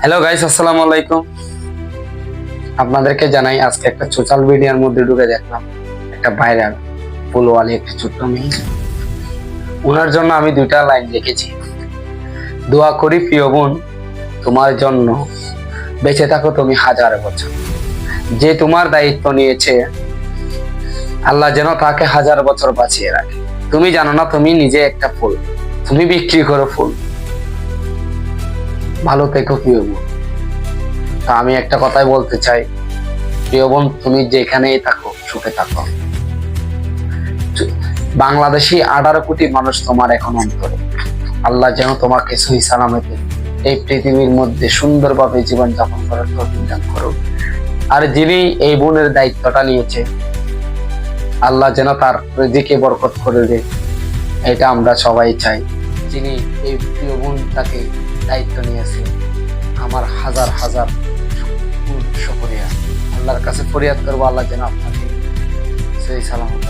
Hello guys, আসসালামু আলাইকুম। আপনাদেরকে জানাই, আজকে একটা সোশ্যাল মিডিয়ার মধ্যে ঢুকে দেখলাম একটা ভাইরাল ফুলওয়ালি একটা ছোট্ট মেয়ে। ওনার জন্য আমি দুইটা লাইন লিখেছি। দোয়া করি প্রিয় বোন, তোমার জন্য বেঁচে থাকো তুমি হাজার বছর। যে তোমার দায়িত্ব নিয়েছে, আল্লাহ যেন তাকে হাজার বছর বাঁচিয়ে রাখে। তুমি জানো না, তুমি নিজে একটা ফুল, তুমি বিক্রি করো ফুল। ভালো থেকো প্রিয় বোন। তা আমি একটা কথাই বলতে চাই, প্রিয় বোন, তুমি যেখানেই থাকো সুখে থাকো। বাংলাদেশি 18 কোটি মানুষ তোমার এখন অন্তরে। আল্লাহ যেন তোমাকে সহি সালামতে এই পৃথিবীর মধ্যে সুন্দরভাবে জীবন যাপন করার তৌফিক দান করুন। আর যিনি এই বোনের দায়িত্বটা নিয়েছে, আল্লাহ যেন তার রিজিকে বরকত করে দেয়, এটা আমরা সবাই চাই। যিনি এই প্রিয় বোনটাকে দায়িত্ব নিয়েছে, আমার হাজার হাজার শুকরিয়া। আল্লাহর কাছে ফরিয়াদ করবো, আল্লাহ যেন আপনাকে সেই সালামত